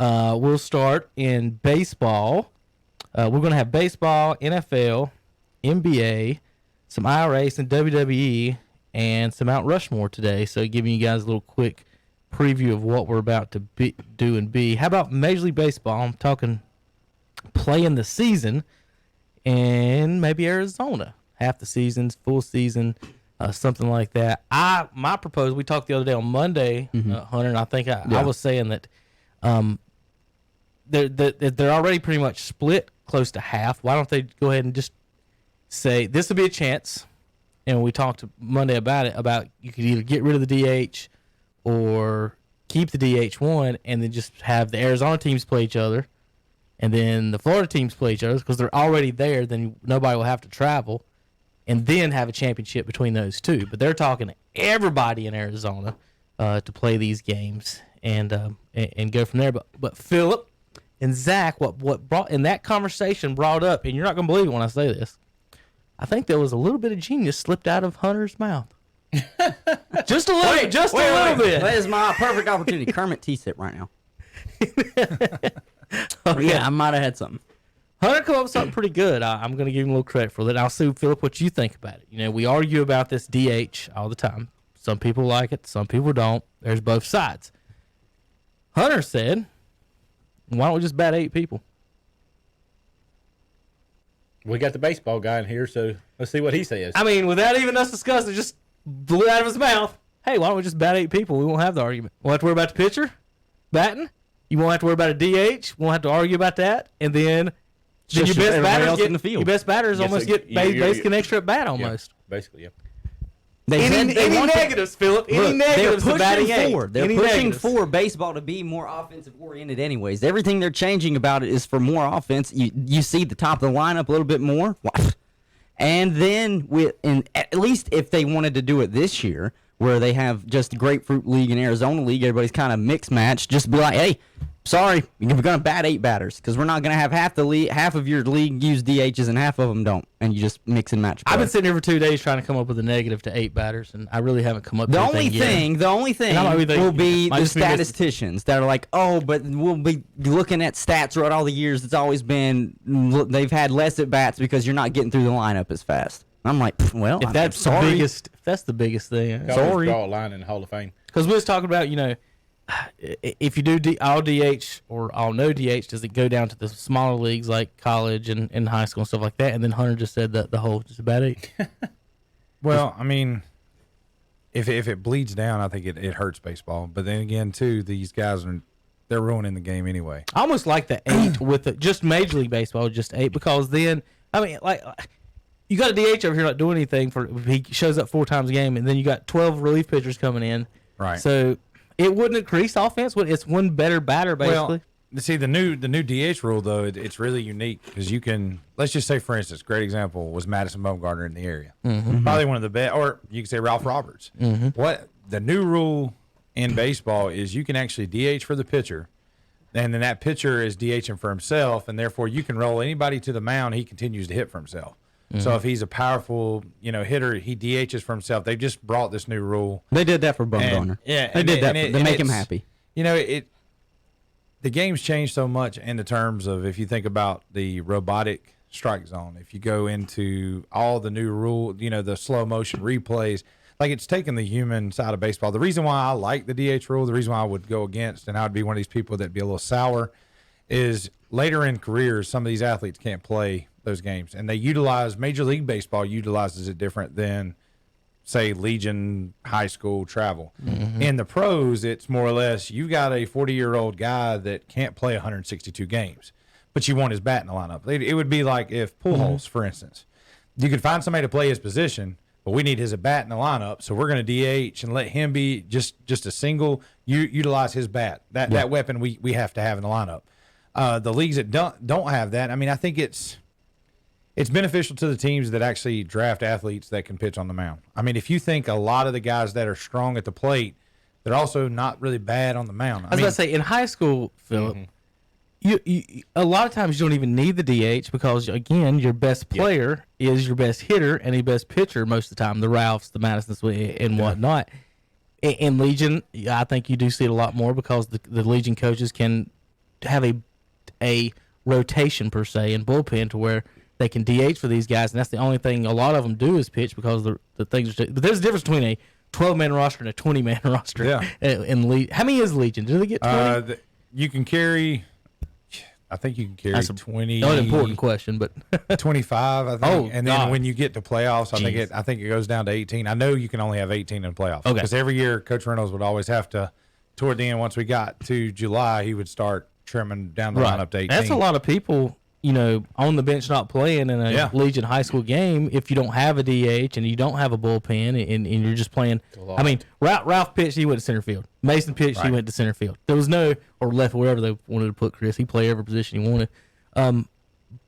We'll start in baseball. We're going to have baseball, NFL, NBA, some IRA, some WWE, and some Mount Rushmore today. So giving you guys a little quick preview of what we're about to do and be. How about Major League Baseball? I'm talking playing the season in maybe Arizona. Half the seasons, full season, something like that. My proposal, we talked the other day on Monday, Hunter, and I think I was saying that they're already pretty much split close to half. Why don't they go ahead and just say this will be a chance? And we talked Monday about it, about you could either get rid of the DH or keep the DH one and then just have the Arizona teams play each other and then the Florida teams play each other because they're already there. Then nobody will have to travel and then have a championship between those two. But they're talking to everybody in Arizona to play these games and go from there. But Phillip and Zach, what brought in that conversation brought up, and you're not going to believe it when I say this, I think there was a little bit of genius slipped out of Hunter's mouth. Just a little, bit. That is my perfect opportunity. Kermit T-sit right now. Okay. Yeah, I might have had something. Hunter come up with something pretty good. I'm going to give him a little credit for that. I'll see, Phillip, what you think about it. You know, we argue about this DH all the time. Some people like it, some people don't. There's both sides. Hunter said, why don't we just bat 8 people? We got the baseball guy in here, so let's see what he says. I mean, without even us discussing it, just blew it out of his mouth. Hey, why don't we just bat 8 people? We won't have the argument. We'll have to worry about the pitcher batting. You won't have to worry about a DH. We won't have to argue about that. And then your best batters get in the field. Your best batters almost get basically an extra at bat almost. Yeah, basically, yeah. Any negatives, Phillip? Any negatives to batting 8? They're pushing for baseball to be more offensive oriented anyways. Everything they're changing about it is for more offense. You see the top of the lineup a little bit more. And then at least if they wanted to do it this year, where they have just Grapefruit League and Arizona League, everybody's kind of mixed match, just be like, hey, sorry, we're going to bat 8 batters because we're not going to have half of your league use DHs and half of them don't, and you just mix and match play. I've been sitting here for 2 days trying to come up with a negative to 8 batters, and I really haven't come up with anything yet. The only thing will be the statisticians that are like, oh, but we'll be looking at stats throughout all the years. It's always been they've had less at bats because you're not getting through the lineup as fast. I'm like, well, if that's the biggest thing. Sorry, draw a line in the Hall of Fame. Because we was talking about, you know, if you do all DH or all no DH, does it go down to the smaller leagues like college and high school and stuff like that? And then Hunter just said that the whole just about 8. Well, I mean, if it bleeds down, I think it hurts baseball. But then again, too, these guys they're ruining the game anyway. I almost like the 8 with just Major League Baseball, just 8, because then I mean, like. You got a DH over here not doing anything he shows up 4 times a game, and then you got 12 relief pitchers coming in. Right. So it wouldn't increase offense. It's one better batter basically. Well, see the new DH rule though, it's really unique because you can, let's just say for instance, great example was Madison Bumgarner in the area, probably one of the best, or you can say Ralph Roberts. What the new rule in baseball is, you can actually DH for the pitcher, and then that pitcher is DHing for himself, and therefore you can roll anybody to the mound. He continues to hit for himself. So if he's a powerful, hitter, he DHs for himself. They just brought this new rule. They did that for Bumgarner. They did that to make him happy. The game's changed so much in the terms of, if you think about the robotic strike zone, if you go into all the new rule, the slow motion replays, like it's taken the human side of baseball. The reason why I like the DH rule, the reason why I would go against, and I would be one of these people that'd be a little sour, is later in careers, some of these athletes can't play those games, and Major League Baseball utilizes it different than, say, Legion high school travel. In the pros, it's more or less, you got a 40-year-old guy that can't play 162 games, but you want his bat in the lineup. It would be like if Pujols, for instance, you could find somebody to play his position, but we need his bat in the lineup, so we're going to DH and let him be just a single, utilize his bat. That weapon we have to have in the lineup. The leagues that don't have that, I mean, I think it's beneficial to the teams that actually draft athletes that can pitch on the mound. I mean, if you think a lot of the guys that are strong at the plate, they're also not really bad on the mound. I was about to say, in high school, Phillip, you a lot of times you don't even need the DH because, again, your best player is your best hitter and your best pitcher most of the time, the Ralphs, the Madisons, and whatnot. In Legion, I think you do see it a lot more because the Legion coaches can have a rotation per se in bullpen to where they can DH for these guys, and that's the only thing a lot of them do is pitch because the things. But there's a difference between a 12-man roster and a 20-man roster. Yeah. How many is Legion? Do they get 20? You can carry. I think you can carry That's 20. Not an important question, but 25, I think. Oh, and then God. when you get to playoffs, Jeez. I think it goes down to 18. I know you can only have 18 in playoffs. Okay. Because every year, Coach Reynolds would always have to, toward the end, once we got to July, he would start trimming down the lineup to 18. That's a lot of people, on the bench not playing in a Legion high school game if you don't have a DH and you don't have a bullpen and you're just playing. I mean, Ralph pitched, he went to center field. Mason pitched, he went to center field. There was no, or left, wherever they wanted to put Chris. He played every position he wanted.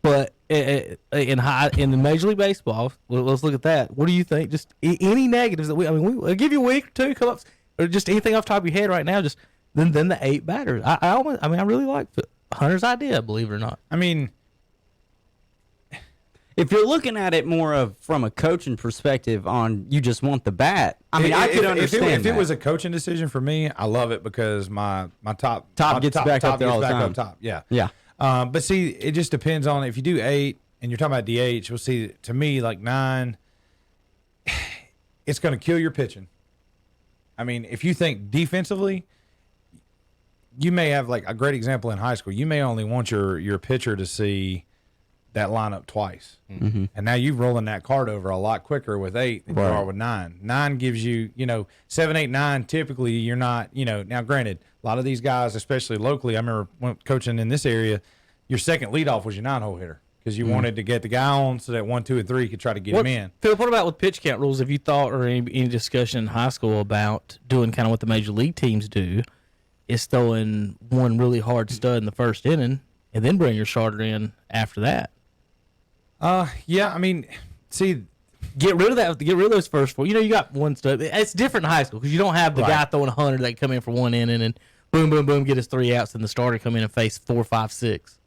But in the Major League Baseball, let's look at that. What do you think? Just any negatives that we'll give you a week or two, come up, or just anything off the top of your head right now, just then the 8 batters. I really like Hunter's idea, believe it or not. I mean, if you're looking at it more from a coaching perspective on you just want the bat, I could understand if it was a coaching decision for me, I love it because my top gets back up there all the time. Up top. Yeah. Yeah. But see, it just depends on if you do 8 and you're talking about DH. We'll see. To me, like 9, it's going to kill your pitching. I mean, if you think defensively, you may have like a great example in high school. You may only want your pitcher to see that lineup twice, and now you're rolling that card over a lot quicker with 8 than you are with 9. 9 gives you, 7, 8, 9. Typically, you're not, Now, granted, a lot of these guys, especially locally, I remember when coaching in this area, your second leadoff was your 9-hole hitter because you wanted to get the guy on so that 1, 2, and 3 could try to get him in. Philip, what about with pitch count rules? Have you thought or any discussion in high school about doing kind of what the major league teams do, is throwing one really hard stud in the first inning and then bring your starter in after that? Yeah, I mean, see, Get rid of that. Get rid of those first 4. You got one stud. It's different in high school because you don't have the guy throwing 100 that come in for one inning and boom, boom, boom, get his 3 outs, and the starter come in and face 4, 5, 6.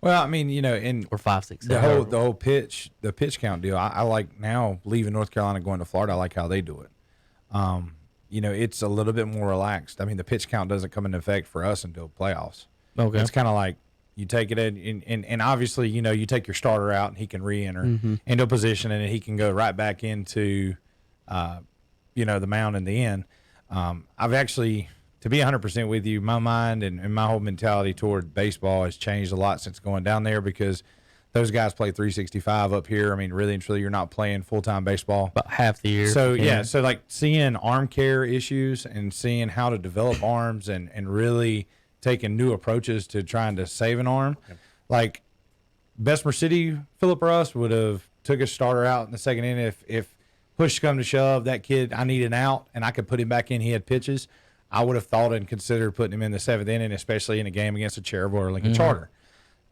well, I mean, Or 5, 6. the whole pitch count deal. I like now leaving North Carolina going to Florida. I like how they do it. It's a little bit more relaxed. I mean, the pitch count doesn't come into effect for us until playoffs. Okay. It's kind of like you take it in, and obviously, you take your starter out and he can re-enter into a position and he can go right back into, the mound in the end. I've actually, to be 100% with you, my mind and my whole mentality toward baseball has changed a lot since going down there because those guys play 365 up here. I mean, really and truly, you're not playing full-time baseball. About half the year. So, so like seeing arm care issues and seeing how to develop arms and really taking new approaches to trying to save an arm. Yep. Like Bessemer City, Phillip Russ would have took his starter out in the second inning. If push come to shove, that kid, I need an out, and I could put him back in. He had pitches. I would have thought and considered putting him in the 7th inning, especially in a game against a Cherryville or Lincoln Charter.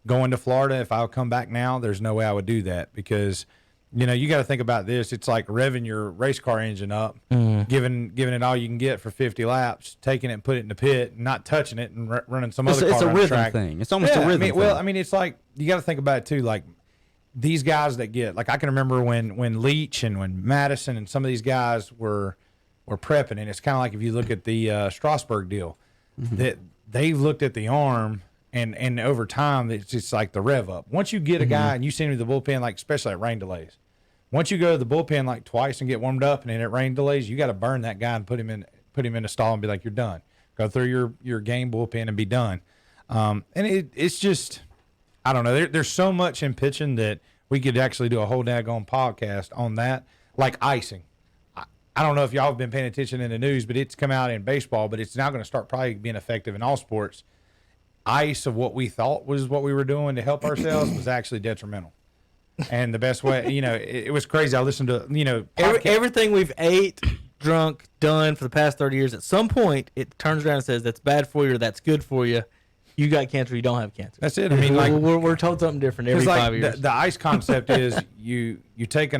Going to Florida, if I would come back now, there's no way I would do that because, you got to think about this. It's like revving your race car engine up, giving it all you can get for 50 laps, taking it and putting it in the pit, not touching it and running some other car It's a on the rhythm track. thing. It's almost a rhythm thing. Well, I mean, it's like you got to think about it too. Like these guys that get, like I can remember when Leach and when Madison and some of these guys were prepping, and it's kind of like if you look at the Strasburg deal, that they've looked at the arm. And over time, it's just like the rev up. Once you get a guy and you send him to the bullpen, like especially at rain delays, once you go to the bullpen like twice and get warmed up, and then at rain delays, you got to burn that guy and put him in a stall and be like, you're done. Go through your game bullpen and be done. And it's just, I don't know. There's so much in pitching that we could actually do a whole daggone podcast on that, like icing. I don't know if y'all have been paying attention in the news, but it's come out in baseball, but it's now going to start probably being effective in all sports. Ice of what we thought was what we were doing to help ourselves was actually detrimental. And the best way, it was crazy. I listened to, everything we've ate, drunk, done for the past 30 years, at some point it turns around and says that's bad for you or that's good for you. You got cancer, you don't have cancer. That's it. I mean, like we're told something different every 5 years. The ice concept is you take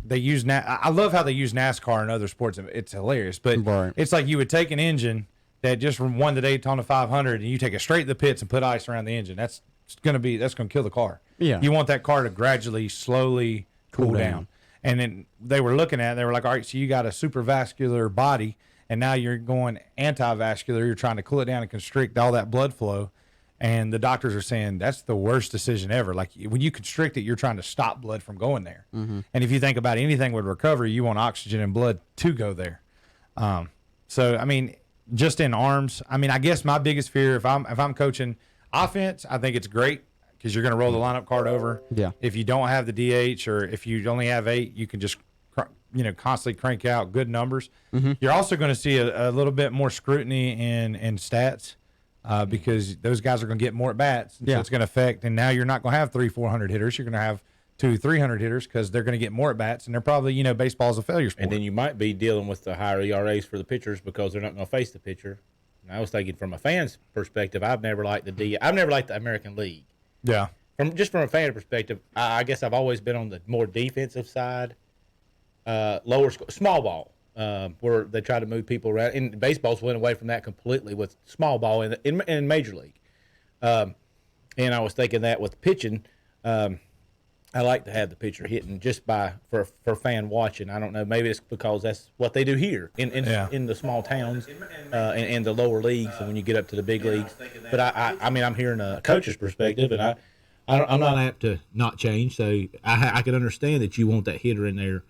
they use I love how they use NASCAR and other sports. It's hilarious, but it's like you would take an engine that just won the Daytona 500 and you take it straight to the pits and put ice around the engine. That's going to kill the car. Yeah. You want that car to gradually, slowly cool down. And then they were looking at it, they were like, all right, so you got a supervascular body and now you're going anti-vascular. You're trying to cool it down and constrict all that blood flow. And the doctors are saying that's the worst decision ever. Like when you constrict it, you're trying to stop blood from going there. And if you think about anything with recovery, you want oxygen and blood to go there. So I mean, just in arms, I mean, I guess my biggest fear if I'm coaching offense, I think it's great because you're going to roll the lineup card over. Yeah. If you don't have the DH or if you only have 8, you can just constantly crank out good numbers. You're also going to see a little bit more scrutiny in stats because those guys are going to get more at bats. So it's going to affect. And now you're not going to have 300-400 hitters. You're going to have 200-300 hitters because they're going to get more at bats. And they're probably baseball's a failure sport. And then you might be dealing with the higher ERAs for the pitchers because they're not going to face the pitcher. And I was thinking from a fan's perspective, I've never liked the American League. Yeah. From a fan perspective, I guess I've always been on the more defensive side, small ball, where they try to move people around. And baseball's went away from that completely with small ball in Major League. And I was thinking that with pitching, I like to have the pitcher hitting just for fan watching. I don't know, maybe it's because that's what they do here in the small towns and the lower leagues, and when you get up to the big leagues. But I mean, I'm hearing a coach's perspective, and I'm not apt to not change. So I can understand that you want that hitter in there,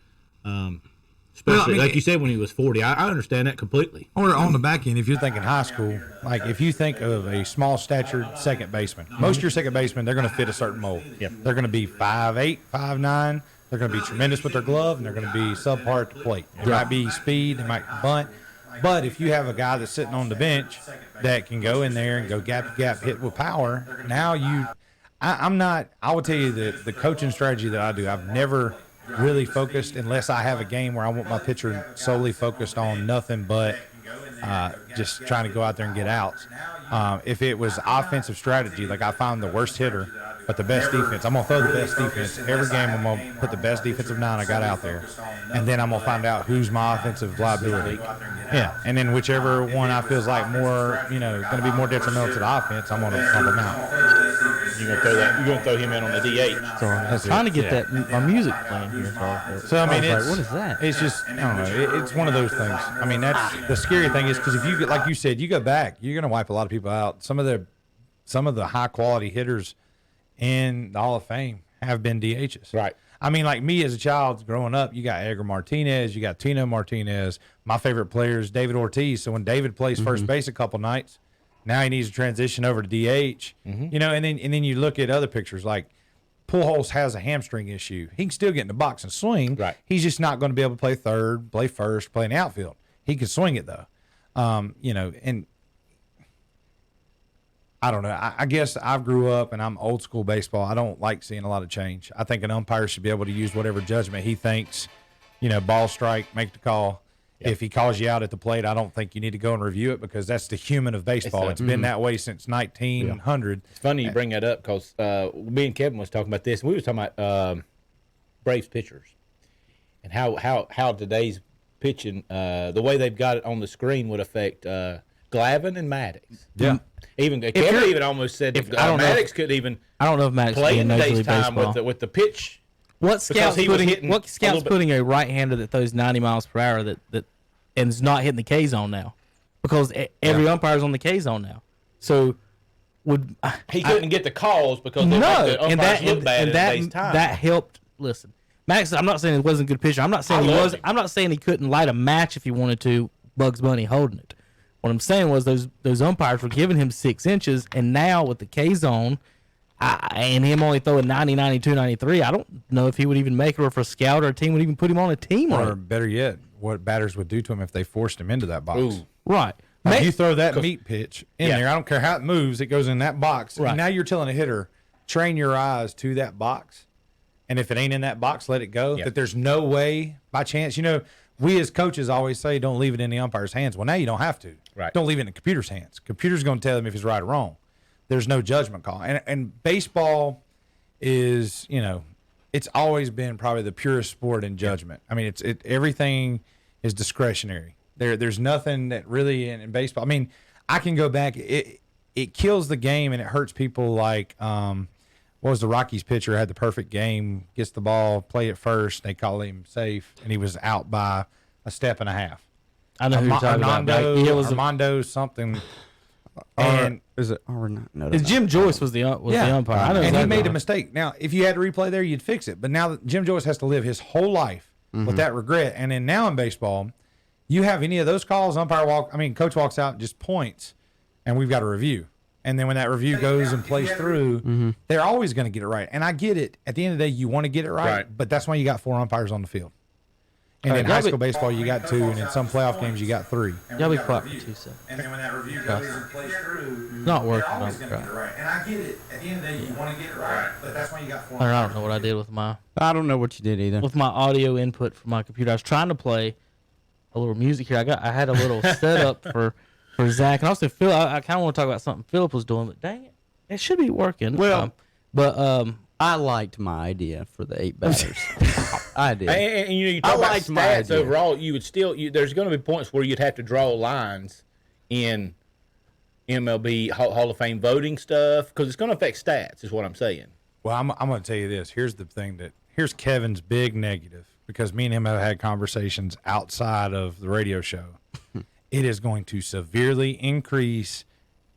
especially like you said when he was 40. I understand that completely. Or on the back end, if you're thinking high school, like if you think of a small statured second baseman, most of your second basemen, they're going to fit a certain mold. Yep. They're going to be 5'8", 5'9". They're going to be tremendous with their glove, and they're going to be subpar at the plate. It might be speed, it might bunt. But if you have a guy that's sitting on the bench that can go in there and go gap to gap, hit with power, now I will tell you that the coaching strategy that I do, I've never really focused unless I have a game where I want my pitcher solely focused on nothing but just trying to go out there and get outs. If it was offensive strategy, like I find the worst hitter but the best defense, I'm going to throw the best defense. Every game I'm going to put the best defensive 9 I got out there, and then I'm going to find out who's my offensive liability. Yeah, and then whichever one I feels like more, going to be more detrimental to the offense, I'm going to pump them out. You're gonna throw him in on the DH. So I was trying to get my music playing here. So I mean, what is that? It's just I don't know. It's one of those things. I mean, that's the scary thing is because if you like you said, you go back, you're gonna wipe a lot of people out. Some of the high quality hitters in the Hall of Fame have been DHs. Right. I mean, like me as a child growing up, you got Edgar Martinez, you got Tino Martinez. My favorite player is David Ortiz. So when David plays first base a couple nights, now he needs to transition over to DH. And then you look at other pictures like Pujols has a hamstring issue. He can still get in the box and swing. Right. He's just not going to be able to play third, play first, play in the outfield. He can swing it though. And I don't know. I guess I grew up and I'm old school baseball. I don't like seeing a lot of change. I think an umpire should be able to use whatever judgment he thinks, ball strike, make the call. Yep. If he calls you out at the plate, I don't think you need to go and review it because that's the human of baseball. It's been that way since 1900. It's funny you bring that up because me and Kevin was talking about this. And we was talking about Braves pitchers and how today's pitching, the way they've got it on the screen would affect Glavine and Maddox. Yeah. Even Kevin even almost said if Maddox could even I don't know if Maddox play in Major today's League time Baseball. with the pitch. What scout's he was hitting putting a right-hander that throws 90 miles per hour that and is not hitting the K zone now? Because every umpire's on the K zone now. So he couldn't get the calls because no, the and umpires look bad in today's time. that helped. Listen, Max, I'm not saying he wasn't a good pitcher. I'm not saying I'm not saying he couldn't light a match if he wanted to. Bugs Bunny holding it. What I'm saying was those umpires were giving him 6 inches, and now with the K zone. And him only throwing 90, 92, 93, I don't know if he would even make it or if a scout or a team would even put him on a team. Or better yet, what batters would do to him if they forced him into that box. Ooh. Right. If you throw that meat pitch in there, I don't care how it moves, it goes in that box. Right. And now you're telling a hitter, train your eyes to that box. And if it ain't in that box, let it go. Yep. That there's no way, by chance, we as coaches always say don't leave it in the umpire's hands. Well, now you don't have to. Right. Don't leave it in the computer's hands. Computer's going to tell him if he's right or wrong. There's no judgment call. And baseball is, it's always been probably the purest sport in judgment. I mean, everything is discretionary. There's nothing that really in baseball. I mean, I can go back. It kills the game and it hurts people like what was the Rockies pitcher had the perfect game, gets the ball, play it first, they call him safe, and he was out by a step and a half. I know who you're talking about. Armando something. And Is it or not? No, Jim Joyce was the umpire. I know and he exactly. made a mistake. Now, if you had to replay there, you'd fix it. But now Jim Joyce has to live his whole life with that regret. And then now in baseball, you have any of those calls, coach walks out and just points, and we've got a review. And then when that review goes and plays through, they're always going to get it right. And I get it. At the end of the day, you want to get it right. But that's why you got 4 umpires on the field. And in high school baseball, you got 2, and in some playoff games, you got 3. Y'all be quiet for 2 seconds. And then when that review goes and plays through, Not working. they're always going to get it right. And I get it. At the end of the day, you want to get it right, but that's why you got 4 I umpires. don't know what I did with my what you did either. audio input from my computer. I was trying to play a little music here. I had a little setup for Zach, and also Phil. I kind of want to talk about something Philip was doing, but dang it should be working. Well, but I liked my idea for the 8 batters. I did. And you talk about liked my stats idea. overall. You would still there's going to be points where you'd have to draw lines in MLB Hall of Fame voting stuff because it's going to affect stats. Is what I'm saying. Well, I'm going to tell you this. Here's the thing here's Kevin's big negative, because me and him have had conversations outside of the radio show. It is going to severely increase,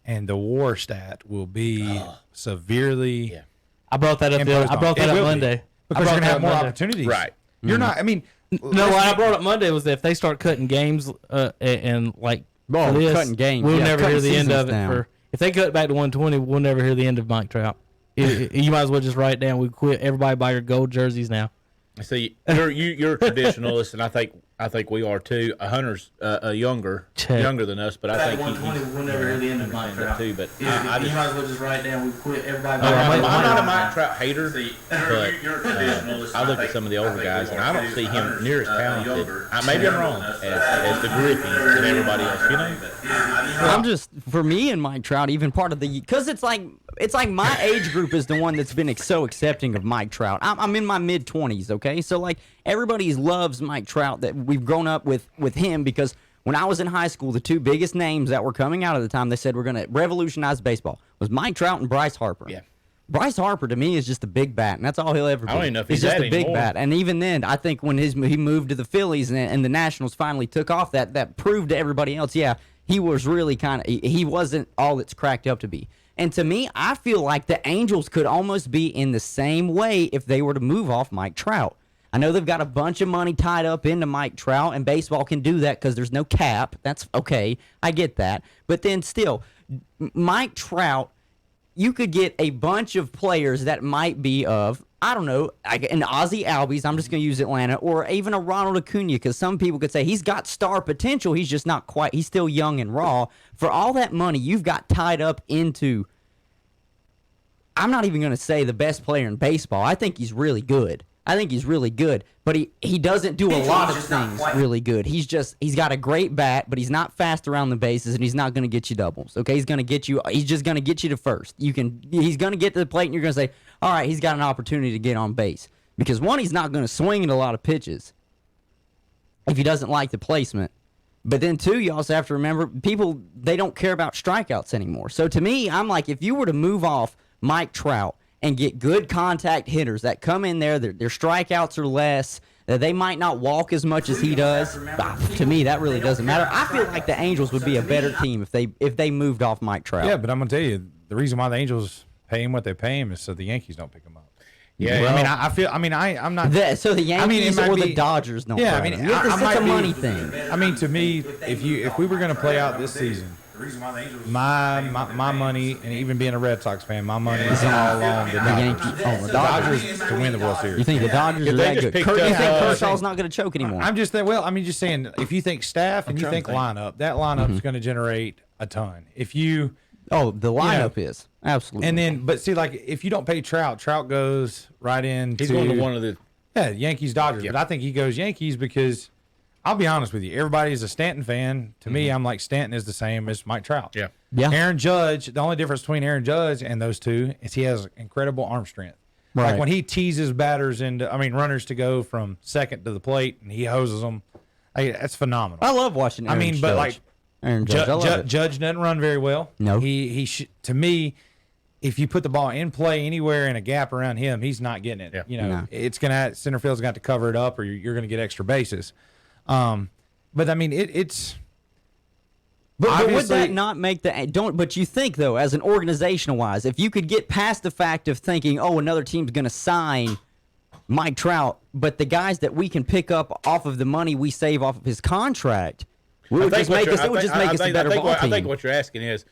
and the WAR stat will be severely. Yeah. I brought that up. I brought that up Monday Because you're going to have more opportunities. Right. You're not. I mean, No, what I brought up Monday was that if they start cutting games and like for this, cutting games. we'll Yeah, never hear cutting the end seasons of it. down. If they cut back to 120, we'll never hear the end of Mike Trout. You might as well just write down. We quit. Everybody buy your gold jerseys now. See, you're a traditionalist, and I think we are too. Hunter's younger than us, but I think we'll never hear the end of Mike Trout too. But I just, might as well just write down. We quit. Everybody. I'm not a Mike Trout hater, but I look at some of the older guys, and I don't see him near as talented. Maybe I'm wrong as the Griffey and everybody else. You know, I'm just, for me and Mike Trout, even part of the, because it's like my age group is the one that's been so accepting of Mike Trout. I'm in my mid 20s, okay? So like everybody loves Mike Trout, that we've grown up with him, because when I was in high school, the 2 biggest names that were coming out at the time, they said we're going to revolutionize baseball, was Mike Trout and Bryce Harper. Yeah. Bryce Harper to me is just a big bat, and that's all he'll ever be. I don't even know if he's he's just that a big anymore. bat. And even then, I think when he moved to the Phillies and the Nationals finally took off, that proved to everybody else, yeah, he was really he wasn't all it's cracked up to be. And to me, I feel like the Angels could almost be in the same way if they were to move off Mike Trout. I know they've got a bunch of money tied up into Mike Trout, and baseball can do that because there's no cap. That's okay. I get that. But then still, Mike Trout, you could get a bunch of players that might be of, I don't know, an Ozzie Albies, I'm just going to use Atlanta, or even a Ronald Acuna, because some people could say he's got star potential, he's just not quite, he's still young and raw. For all that money you've got tied up into, I'm not even going to say the best player in baseball. I think he's really good. But he doesn't do a lot of things really good. He's got a great bat, but he's not fast around the bases, and he's not going to get you doubles. Okay, he's just going to get you to first. He's going to get to the plate, and you're going to say, all right, he's got an opportunity to get on base. Because one, he's not going to swing at a lot of pitches if he doesn't like the placement. But then two, you also have to remember, people, they don't care about strikeouts anymore. So to me, I'm like, if you were to move off Mike Trout and get good contact hitters that come in there, their strikeouts are less, that they might not walk as much as he does. To me, that really doesn't matter. I feel like the Angels would be a better team if they moved off Mike Trout. Yeah, but I'm gonna tell you, the reason why the Angels pay him what they pay him is so the Yankees don't pick him up. Yeah, well, I'm not. So the Yankees or the Dodgers don't. Yeah, play him. It's a money thing. I mean, to me, if we were gonna play out this season, my money, and even being a Red Sox fan, my money is all on the Dodgers. The Dodgers to win the World Series. You think the Dodgers are they that just good? picked You up, think Kershaw's not going to choke anymore? I'm just saying, if you think staff and you think lineup, that lineup is going to generate a ton. If you the lineup is absolutely. And then, but see, like if you don't pay Trout goes right into he's going to one of the Yankees Dodgers. Yeah. But I think he goes Yankees because I'll be honest with you, everybody is a Stanton fan. To me, I'm like Stanton is the same as Mike Trout. Yeah. Aaron Judge, the only difference between Aaron Judge and those two is he has incredible arm strength. Right. Like when he teases batters runners to go from second to the plate and he hoses them, that's phenomenal. I love watching. Aaron Judge. But like Aaron Judge, I love it. Judge doesn't run very well. No, to me, if you put the ball in play anywhere in a gap around him, he's not getting it. Yeah. It's center field's got to cover it up, or you're going to get extra bases. But I mean, it's But would Obviously- that not make But you think though, as an organizational wise, if you could get past the fact of thinking, oh, another team's going to sign Mike Trout, but the guys that we can pick up off of the money we save off of his contract, it would just make us a better ball team. I think what you're asking is,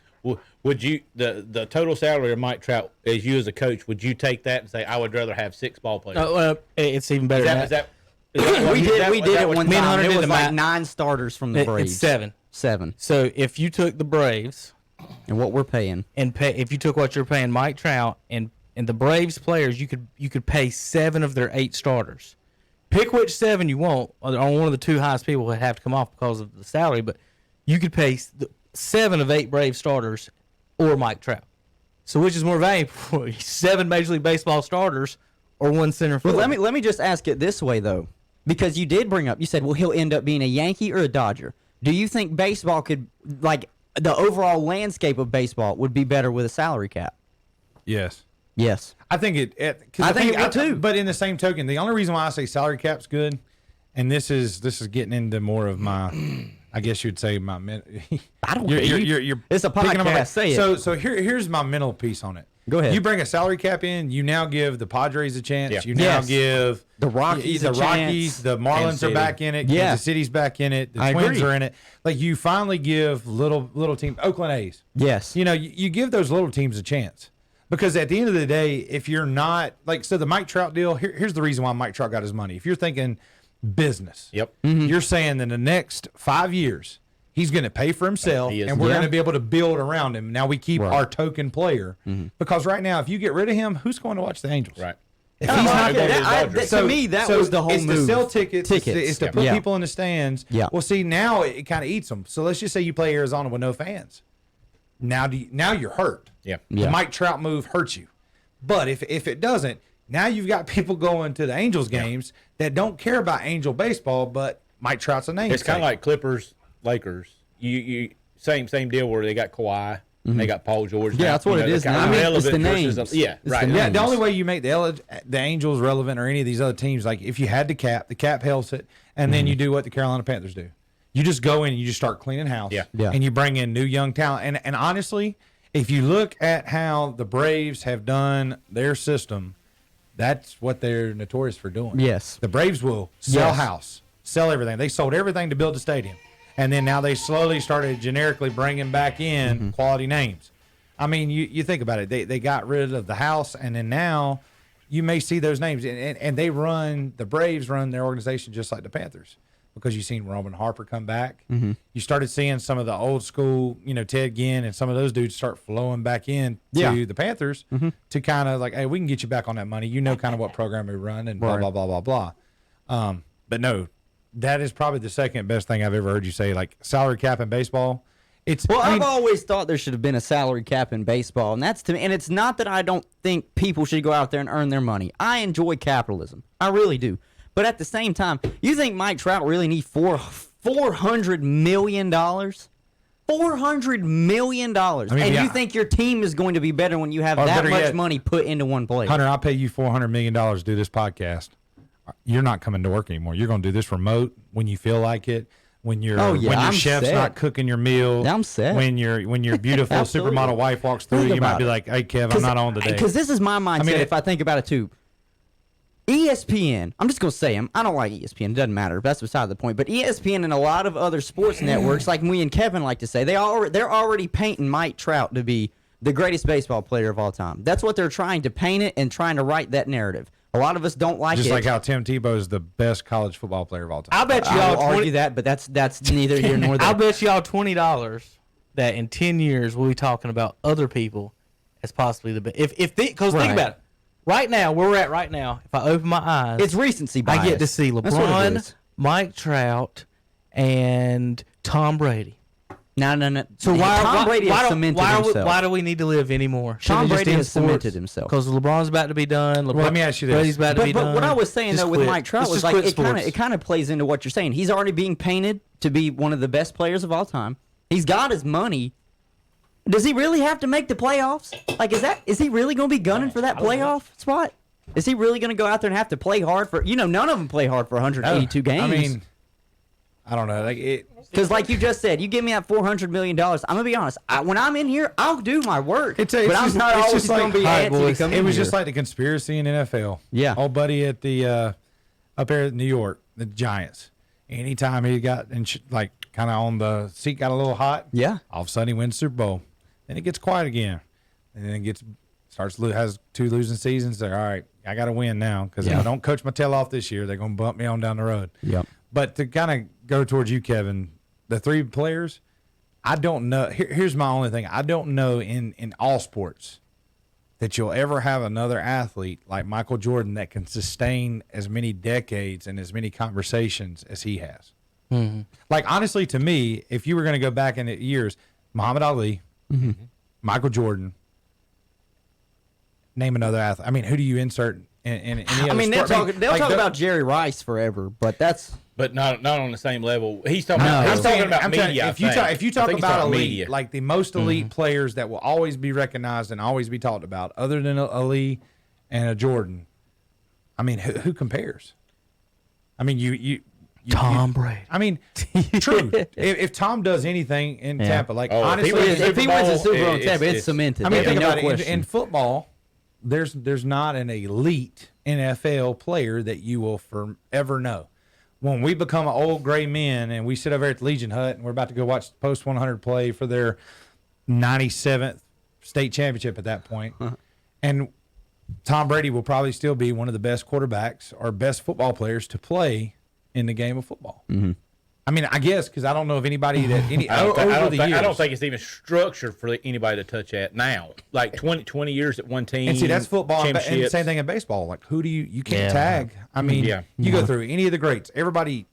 would you the total salary of Mike Trout as you as a coach? Would you take that and say, I would rather have 6 ball players? It's even better than that. We did it one Me and time. Hunter It did was the like math. 9 starters from the Braves. It's 7. 7. So if you took the Braves And what we're paying. if you took what you're paying Mike Trout and the Braves players, you could pay 7 of their 8 starters. Pick which 7 you want. On one of the 2 highest people would have to come off because of the salary, but you could pay 7 of 8 Brave starters or Mike Trout. So which is more valuable for you? 7 Major League Baseball starters or 1 center fielder? Well, let me just ask it this way though, because you did bring up. You said, well, he'll end up being a Yankee or a Dodger. Do you think baseball could, like, the overall landscape of baseball would be better with a salary cap? Yes. Yes. I think I think it would too. But in the same token, the only reason why I say salary cap's good, and this is getting into more of my, I guess you'd say my. I don't. You're It's a picking up podcast. Say it. So here's my mental piece on it. Go ahead. You bring a salary cap in, you now give the Padres a chance. Yeah. You now Yes. give The Rockies the a Rockies, chance. the Marlins Kansas are City. back in it. Yeah. Kansas City's back in it. The I Twins agree. are in it. Like you finally give little team Oakland A's. Yes. You know, you give those little teams a chance. Because at the end of the day, if you're not like, so the Mike Trout deal, here's the reason why Mike Trout got his money. If you're thinking business, Yep. you're saying in the next 5 years, he's going to pay for himself He is. and we're Yeah. going to be able to build around him. Now we keep Right. our token player because right now, if you get rid of him, who's going to watch the Angels? Right. If Oh, he's okay. not going To me, that was the whole it's move. to sell tickets. It's to put Yeah. people in the stands. Yeah. Well, see, now it kind of eats them. So let's just say you play Arizona with no fans. Now you're hurt. Yeah. Yeah. The Mike Trout move hurts you. But if it doesn't, now you've got people going to the Angels games that don't care about Angel baseball, but Mike Trout's a name. It's kind of like Clippers, Lakers. You same deal where they got Kawhi and they got Paul George. Yeah, that's what it is now. I mean, it's the names. Yeah, It's right. the Yeah, names. the only way you make the Angels relevant or any of these other teams, like if you had the cap helps it, and then you do what the Carolina Panthers do. You just go in and you just start cleaning house. Yeah. Yeah. And you bring in new young talent. And honestly, if you look at how the Braves have done their system, that's what they're notorious for doing. Yes. The Braves will sell Yes. house, sell everything. They sold everything to build the stadium. And then now they slowly started generically bringing back in quality names. I mean, you think about it. They got rid of the house, and then now you may see those names. And the Braves run their organization just like the Panthers because you've seen Roman Harper come back. You started seeing some of the old school, Ted Ginn and some of those dudes start flowing back in to the Panthers to kind of like, hey, we can get you back on that money. You know kind of what program we run and blah, Right. blah, blah, blah, blah. But no, that is probably the second best thing I've ever heard you say, like salary cap in baseball. Well, I mean, I've always thought there should have been a salary cap in baseball, and that's to me. And it's not that I don't think people should go out there and earn their money. I enjoy capitalism, I really do. But at the same time, you think Mike Trout really needs $400 million? $400 million, mean, and yeah. you think your team is going to be better when you have Or that better much yet, money put into one place? Hunter, I'll pay you $400 million to do this podcast. You're not coming to work anymore. You're going to do this remote when you feel like it. When your Oh, yeah, when your I'm chef's set. not cooking your meal. I'm set. When your beautiful Absolutely. supermodel wife walks through, Think you might about be it. like, "Hey, Kev, I'm not on today." Because this is my mindset. mean, If I think about it too, ESPN. I'm just gonna say them. I don't like ESPN. It doesn't matter. That's beside the point. But ESPN and a lot of other sports networks, like me and Kevin like to say, they're already painting Mike Trout to be the greatest baseball player of all time. That's what they're trying to paint it and trying to write that narrative. A lot of us don't like Just it. like how Tim Tebow is the best college football player of all time. I bet you I'll all argue 20, that, but that's neither here nor there. I'll bet you all $20 that in 10 years we'll be talking about other people as possibly the best. Because Right. think about it. Right now, where we're at right now, if I open my eyes, It's recency bias. I get to see That's what it LeBron, is. Mike Trout, and Tom Brady. No. So Tom Brady has cemented himself. why do we need to live anymore? Tom Brady has cemented himself. Because LeBron's about to be done. Well, let me ask you this. Brady's about to be But done. what I was saying Just though with quit. Mike Trout Let's was just like quit it sports. kind of plays into what you're saying. He's already being painted to be one of the best players of all time. He's got his money. Does he really have to make the playoffs? Like is he really going to be gunning for that playoff spot? Is he really going to go out there and have to play hard for? None of them play hard for 182 games. I mean, I don't know. Like it. Because, like you just said, you give me that $400 million. I'm gonna be honest. When I'm in here, I'll do my work. It's but I'm just- not it's always just like- gonna be All right, antsy to boys, come It in was here. just like the conspiracy in NFL. Yeah. Old buddy at the up there in New York, the Giants. Anytime he got like kind of on the seat, got a little hot. Yeah. All of a sudden he wins Super Bowl. Then it gets quiet again, and then has 2 losing seasons. They're all right. I got to win now because if I don't coach my tail off this year, they're gonna bump me on down the road. Yep. But to kind of go towards you, Kevin, the 3 players, I don't know. Here's my only thing. I don't know in all sports that you'll ever have another athlete like Michael Jordan that can sustain as many decades and as many conversations as he has. Mm-hmm. Like, honestly, to me, if you were going to go back in the years, Muhammad Ali, Michael Jordan, name another athlete. I mean, who do you insert in any other I mean, sport? they'll talk about Jerry Rice forever, but that's But not on the same level. He's talking. No. He's talking about I'm telling media. you, if you talk about elite, media, like the most elite players that will always be recognized and always be talked about, other than Ali and a Jordan, I mean, who compares? I mean, you Tom Brady. I mean, true. If Tom does anything in Tampa, like Oh, if honestly, he wins if he wins the Super Bowl in it's- Tampa, it's it's- cemented. I mean, There'll think be no about it. question. In football, there's not an elite NFL player that you will forever know. When we become old gray men and we sit over at the Legion Hut and we're about to go watch the Post 100 play for their 97th state championship at that point, and Tom Brady will probably still be one of the best quarterbacks or best football players to play in the game of football. I mean, I guess because I don't know of anybody that I don't think it's even structured for anybody to touch at now. Like 20 years at one team. And see, that's football, and the championships. same thing in baseball. Like, who do you can't Yeah. tag? I mean, Yeah. you go through any of the greats. Everybody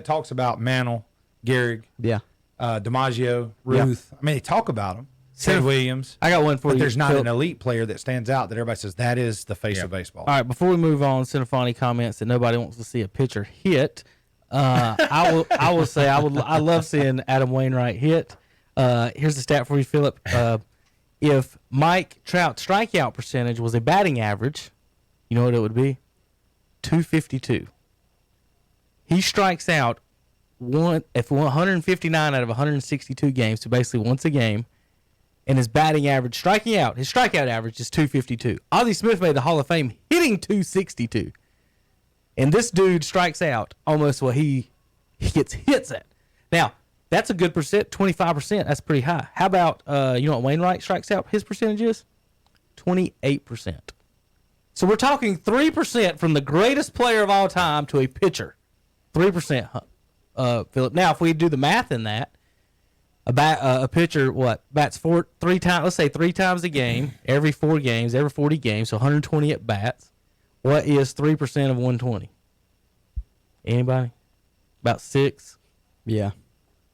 talks about Mantle, Gehrig, yeah. DiMaggio, Ruth. I mean, they talk about them. So- Ted Williams. I got one for But you. there's not Phil. an elite player that stands out that everybody says that is the face of baseball. All right, before we move on, Cinefani comments that nobody wants to see a pitcher hit. I will say I love seeing Adam Wainwright hit. Here's the stat for you, Philip. If Mike Trout's strikeout percentage was a batting average, you know what it would be? 252. He strikes out 159 out of 162 games, so basically once a game. And his batting average, his strikeout average is 252. Ozzie Smith made the Hall of Fame hitting 262. And this dude strikes out almost what he gets hits at. Now, that's a good percent, 25%. That's pretty high. How about, you know what Wainwright strikes out his percentage is? 28%. So we're talking 3% from the greatest player of all time to a pitcher. 3%, Philip. Now, if we do the math in that, a pitcher bats 3 times, let's say 3 times a game, every 4 games, every 40 games, so 120 at bats. What is 3% of 120? Anybody? About 6. Yeah.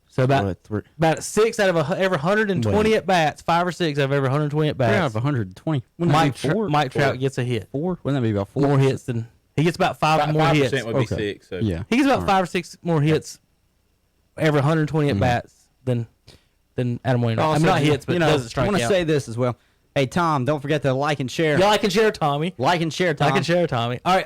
So about What, three- about 6 out of every 120 Wait. at bats, 5 or 6 out of every 120 at 3 out of bats. 120. Wouldn't that Mike be 4? Mike Trout gets a hit. 4? Wouldn't that be about 4? More hits than he gets about 5 more 5% hits. would be Okay. 6. So. Yeah. He gets about 5 or 6 more hits every 120 at bats than Adam Wainwright. Also, I'm not hits, but doesn't I strike want to out. say this as well. Hey, Tom, don't forget to like and share. Yeah, like and share, Tommy. Like and share, Tom. Like and share, Tommy. All right.